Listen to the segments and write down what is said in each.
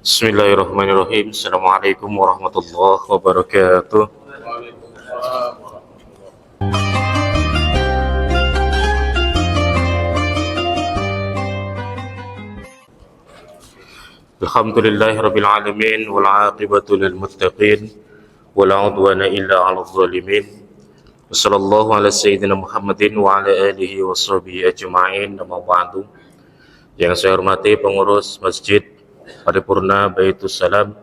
Bismillahirrahmanirrahim. Assalamualaikum warahmatullahi wabarakatuh. Alhamdulillahirabbil alamin wal 'aqibatu lil muttaqin wala 'udwana illa 'alal zalimin. Wassallallahu ala sayyidina Muhammadin wa ala alihi washabihi ajma'in. Amma ba'du. Yang saya hormati pengurus Masjid Paripurna Baitus Salam,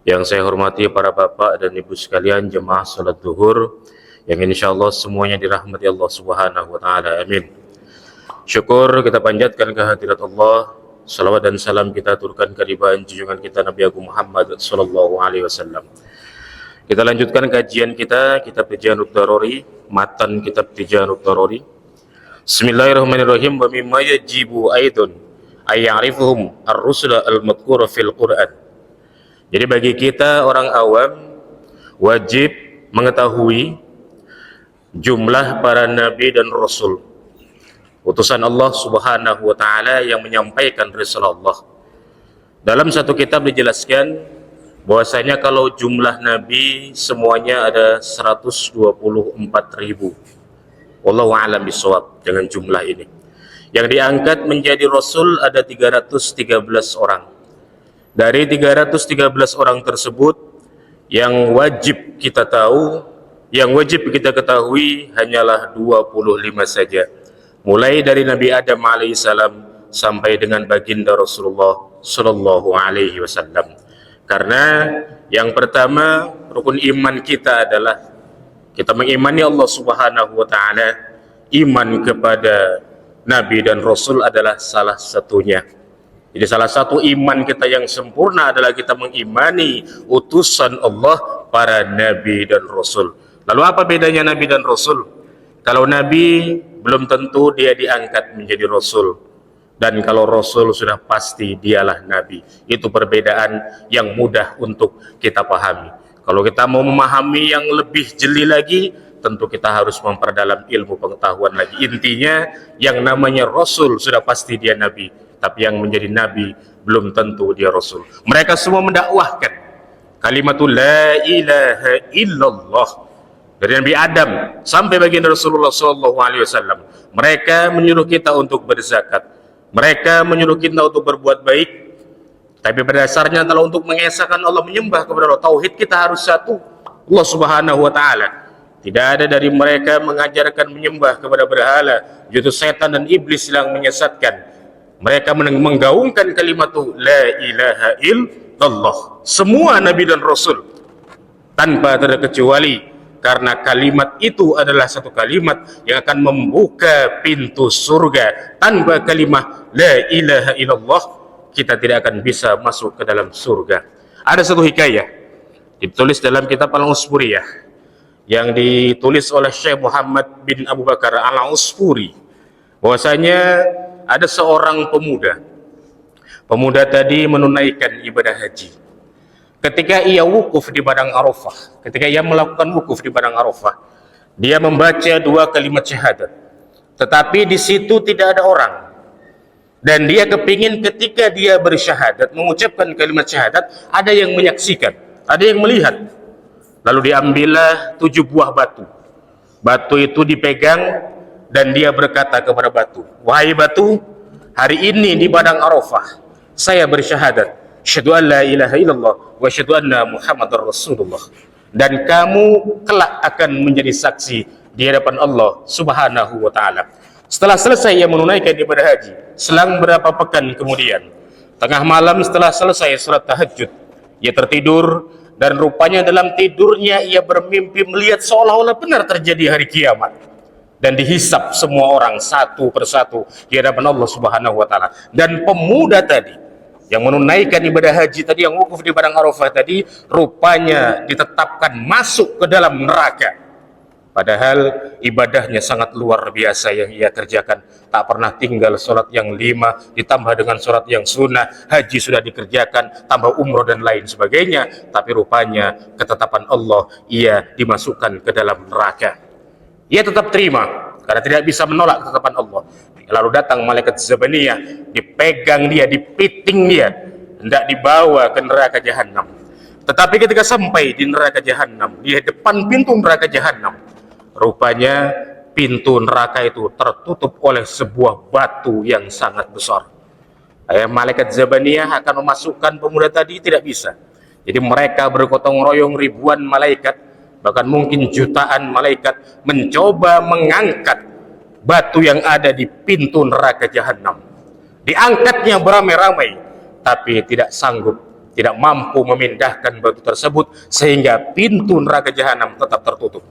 yang saya hormati para bapak dan ibu sekalian jemaah salat zuhur yang insyaallah semuanya dirahmati Allah Subhanahu wa taala. Amin. Syukur kita panjatkan kehadirat Allah. Salawat dan salam kita aturkan kehadiran junjungan kita Nabi Agung Muhammad sallallahu alaihi wasallam. Kita lanjutkan kajian kita kitab Tijanut Daruri, matan kitab Tijanut Daruri. Bismillahirrahmanirrahim. Wa mimma yajibu aidun ayyarifuhum ar-rusula al-madhkura fil Qur'an. Jadi bagi kita orang awam wajib mengetahui jumlah para nabi dan rasul, utusan Allah Subhanahu wa taala yang menyampaikan risalah Allah. Dalam satu kitab dijelaskan bahwasanya kalau jumlah nabi semuanya ada 124.000. Wallahu a'lam bishawab dengan jumlah ini. Yang diangkat menjadi rasul ada 313 orang. Dari 313 orang tersebut yang wajib kita tahu, yang wajib kita ketahui hanyalah 25 saja. Mulai dari Nabi Adam alaihissalam sampai dengan baginda Rasulullah sallallahu alaihi wasallam. Karena yang pertama rukun iman kita adalah kita mengimani Allah Subhanahu wa taala. Iman kepada Nabi dan Rasul adalah salah satunya. Jadi salah satu iman kita yang sempurna adalah kita mengimani utusan Allah para Nabi dan Rasul. Lalu apa bedanya Nabi dan Rasul? Kalau Nabi belum tentu dia diangkat menjadi Rasul. Dan kalau Rasul sudah pasti dialah Nabi. Itu perbedaan yang mudah untuk kita pahami. Kalau kita mau memahami yang lebih jeli lagi, tentu kita harus memperdalam ilmu pengetahuan lagi. Intinya yang namanya Rasul sudah pasti dia Nabi, tapi yang menjadi Nabi belum tentu dia Rasul. Mereka semua mendakwahkan kalimatul la ilaha illallah dari Nabi Adam sampai baginda Rasulullah SAW. Mereka menyuruh kita untuk berzakat, mereka menyuruh kita untuk berbuat baik, tapi pada dasarnya adalah untuk mengesahkan Allah, menyembah kepada Allah. Tauhid kita harus satu, Allah Subhanahu wa taala. Tidak ada dari mereka mengajarkan menyembah kepada berhala, justru setan dan iblis yang menyesatkan. Mereka menggaungkan kalimat la ilaha illallah. Semua nabi dan rasul tanpa terkecuali, karena kalimat itu adalah satu kalimat yang akan membuka pintu surga. Tanpa kalimat la ilaha illallah kita tidak akan bisa masuk ke dalam surga. Ada satu hikayah ditulis dalam kitab Al-Usfuriyah yang ditulis oleh Syekh Muhammad bin Abu Bakar Al-Usfuri, bahwasanya ada seorang pemuda tadi menunaikan ibadah haji. Ketika ia wukuf di padang Arafah, ketika ia melakukan wukuf di padang Arafah, dia membaca 2 kalimat syahadat, tetapi di situ tidak ada orang. Dan dia kepingin ketika dia bersyahadat, mengucapkan kalimat syahadat, ada yang menyaksikan, ada yang melihat. Lalu diambillah 7 buah batu. Batu itu dipegang dan dia berkata kepada batu, wahai batu, hari ini di padang Arafah saya bersyahadat, asyhadu an la ilaha illallah wa asyhadu anna Muhammadar Rasulullah. Dan kamu kelak akan menjadi saksi di hadapan Allah Subhanahu wa taala. Setelah selesai ia menunaikan ibadah haji, selang berapa pekan kemudian, tengah malam setelah selesai salat tahajud, ia tertidur. Dan rupanya dalam tidurnya ia bermimpi melihat seolah-olah benar terjadi hari kiamat. Dan dihisap semua orang satu persatu di hadapan Allah Subhanahu wa taala. Dan pemuda tadi yang menunaikan ibadah haji tadi, yang wukuf di padang Arafah tadi, rupanya ditetapkan masuk ke dalam neraka. Padahal ibadahnya sangat luar biasa yang ia kerjakan. Tak pernah tinggal sholat yang 5, ditambah dengan sholat yang sunnah, haji sudah dikerjakan, tambah umroh dan lain sebagainya. Tapi rupanya ketetapan Allah, ia dimasukkan ke dalam neraka. Ia tetap terima, karena tidak bisa menolak ketetapan Allah. Lalu datang malaikat Zabaniyah, dipegang dia, dipiting dia. hendak dibawa ke neraka jahanam. Tetapi ketika sampai di neraka jahanam, di depan pintu neraka jahanam, rupanya pintu neraka itu tertutup oleh sebuah batu yang sangat besar. Malaikat Zabaniyah akan memasukkan pemuda tadi, tidak bisa. Jadi mereka bergotong royong, ribuan malaikat, bahkan mungkin jutaan malaikat, mencoba mengangkat batu yang ada di pintu neraka jahanam. Diangkatnya beramai-ramai, tapi tidak sanggup, tidak mampu memindahkan batu tersebut, sehingga pintu neraka jahanam tetap tertutup.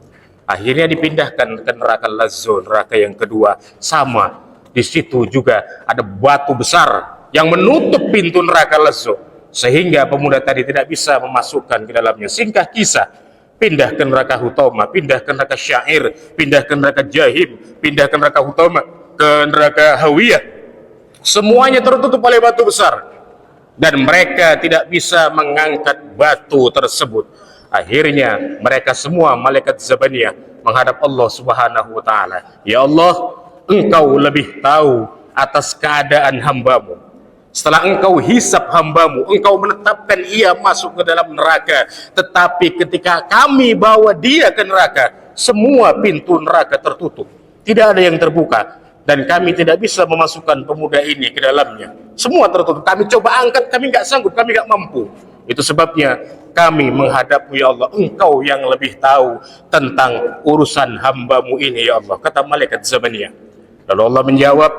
Akhirnya dipindahkan ke neraka Lazzo, neraka yang kedua. Sama, di situ juga ada batu besar yang menutup pintu neraka Lazzo, sehingga pemuda tadi tidak bisa memasukkan ke dalamnya. Singkat kisah, pindah ke neraka Hutama, pindah ke neraka Syair, pindah ke neraka Jahim, pindah ke neraka Hutama, ke neraka Hawiyah. Semuanya tertutup oleh batu besar, dan mereka tidak bisa mengangkat batu tersebut. Akhirnya mereka semua, malaikat Zabaniyah, menghadap Allah Subhanahu wa ta'ala. Ya Allah, Engkau lebih tahu atas keadaan hambamu. Setelah Engkau hisab hambamu, Engkau menetapkan ia masuk ke dalam neraka. Tetapi ketika kami bawa dia ke neraka, semua pintu neraka tertutup, tidak ada yang terbuka, dan kami tidak bisa memasukkan pemuda ini ke dalamnya. Semua tertutup. Kami coba angkat, kami nggak sanggup, kami nggak mampu. Itu sebabnya kami menghadapmu, ya Allah. Engkau yang lebih tahu tentang urusan hambamu ini, ya Allah, kata malaikat Zabaniyah. Lalu Allah menjawab,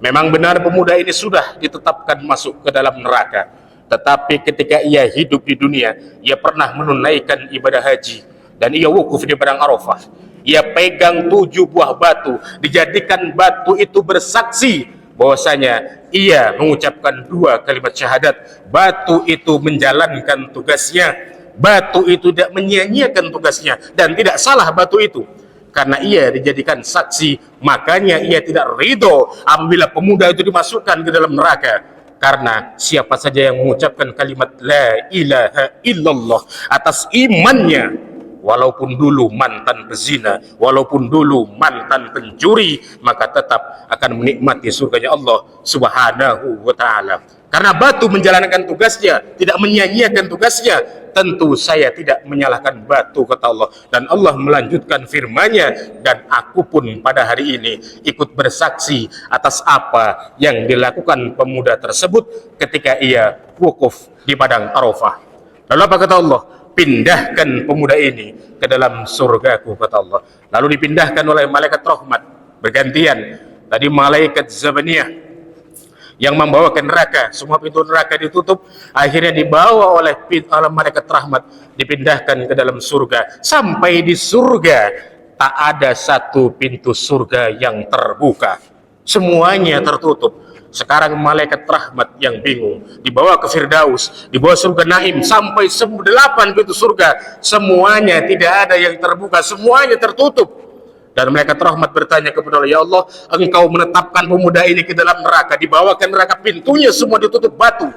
memang benar pemuda ini sudah ditetapkan masuk ke dalam neraka. Tetapi ketika ia hidup di dunia, ia pernah menunaikan ibadah haji, dan ia wukuf di padang Arafah. Ia pegang 7 buah batu, dijadikan batu itu bersaksi bahwasanya ia mengucapkan 2 kalimat syahadat. Batu itu menjalankan tugasnya, batu itu tidak menyia-nyiakan tugasnya, dan tidak salah batu itu. Karena ia dijadikan saksi, makanya ia tidak ridho apabila pemuda itu dimasukkan ke dalam neraka. Karena siapa saja yang mengucapkan kalimat la ilaha illallah atas imannya, walaupun dulu mantan pezina, walaupun dulu mantan pencuri, maka tetap akan menikmati surganya Allah Subhanahu wa ta'ala. Karena batu menjalankan tugasnya, tidak menyia-nyiakan tugasnya. Tentu saya tidak menyalahkan batu, kata Allah. Dan Allah melanjutkan firman-Nya, dan aku pun pada hari ini ikut bersaksi atas apa yang dilakukan pemuda tersebut ketika ia wukuf di padang Arafah. Lalu apa kata Allah? Pindahkan pemuda ini ke dalam surgaku, kata Allah. Lalu dipindahkan oleh malaikat rahmat bergantian. Tadi malaikat Zabaniyah yang membawa ke neraka, semua pintu neraka ditutup. Akhirnya dibawa oleh malaikat rahmat, dipindahkan ke dalam surga. Sampai di surga, tak ada satu pintu surga yang terbuka, semuanya tertutup. Sekarang malaikat rahmat yang bingung, dibawa ke Firdaus, dibawa surga Naim, sampai 8 pintu surga, semuanya tidak ada yang terbuka, semuanya tertutup. Dan malaikat rahmat bertanya kepada Allah, ya Allah, Engkau menetapkan pemuda ini ke dalam neraka, dibawa ke neraka, pintunya semua ditutup batu,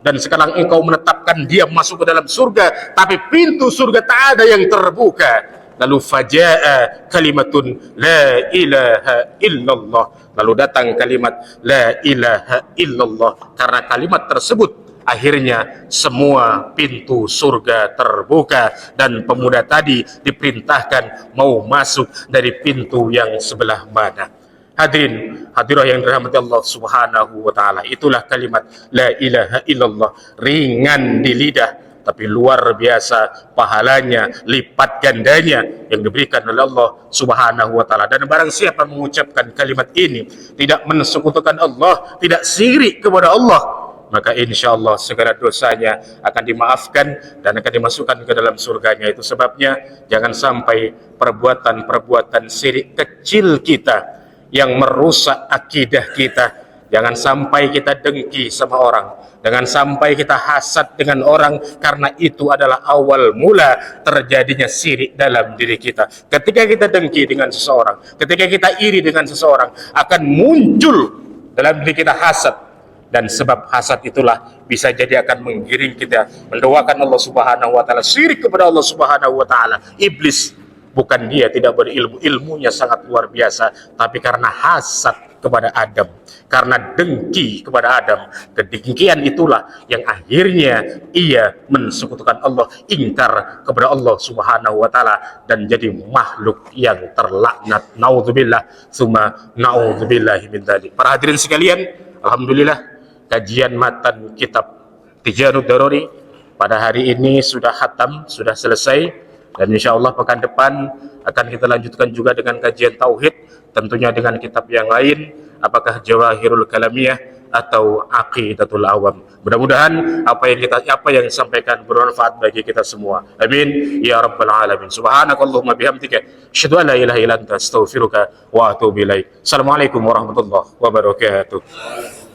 dan sekarang Engkau menetapkan dia masuk ke dalam surga, tapi pintu surga tak ada yang terbuka. Lalu faja'a kalimatun la ilaha illallah, lalu datang kalimat la ilaha illallah. Karena kalimat tersebut, akhirnya semua pintu surga terbuka, dan pemuda tadi diperintahkan mau masuk dari pintu yang sebelah mana. Hadirin hadirah yang dirahmati Allah Subhanahu wa ta'ala, itulah kalimat la ilaha illallah. Ringan di lidah, tapi luar biasa pahalanya, lipat gandanya yang diberikan oleh Allah Subhanahu wa ta'ala. Dan barang siapa mengucapkan kalimat ini, tidak mensekutukan Allah, tidak syirik kepada Allah, maka insya Allah segala dosanya akan dimaafkan dan akan dimasukkan ke dalam surganya. Itu sebabnya jangan sampai perbuatan-perbuatan syirik kecil kita yang merusak akidah kita. Jangan sampai kita dengki sama orang, jangan sampai kita hasad dengan orang, karena itu adalah awal mula terjadinya syirik dalam diri kita. Ketika kita dengki dengan seseorang, ketika kita iri dengan seseorang, akan muncul dalam diri kita hasad. Dan sebab hasad itulah bisa jadi akan menggiring kita mendoakan Allah Subhanahu wa ta'ala, syirik kepada Allah Subhanahu wa ta'ala. Iblis bukan dia tidak berilmu, ilmunya sangat luar biasa, tapi karena hasad kepada Adam, karena dengki kepada Adam. Kedengkian itulah yang akhirnya ia mensekutukan Allah, ingkar kepada Allah Subhanahu wa taala, dan jadi makhluk yang terlaknat. Naudzubillah summa naudzubillahi min dzalik. Para hadirin sekalian, alhamdulillah kajian matan kitab Tijarud Daruri pada hari ini sudah khatam, sudah selesai, dan insyaallah pekan depan akan kita lanjutkan juga dengan kajian tauhid, tentunya dengan kitab yang lain, apakah Jawahirul Kalamiyah atau Aqidatul Awam. Mudah-mudahan apa yang disampaikan bermanfaat bagi kita semua. Amin ya rabbal alamin. Subhanakallahumma bihamdika asyhadu an la ilaha illa anta astaghfiruka wa atubu ilaik. Assalamualaikum warahmatullahi wabarakatuh.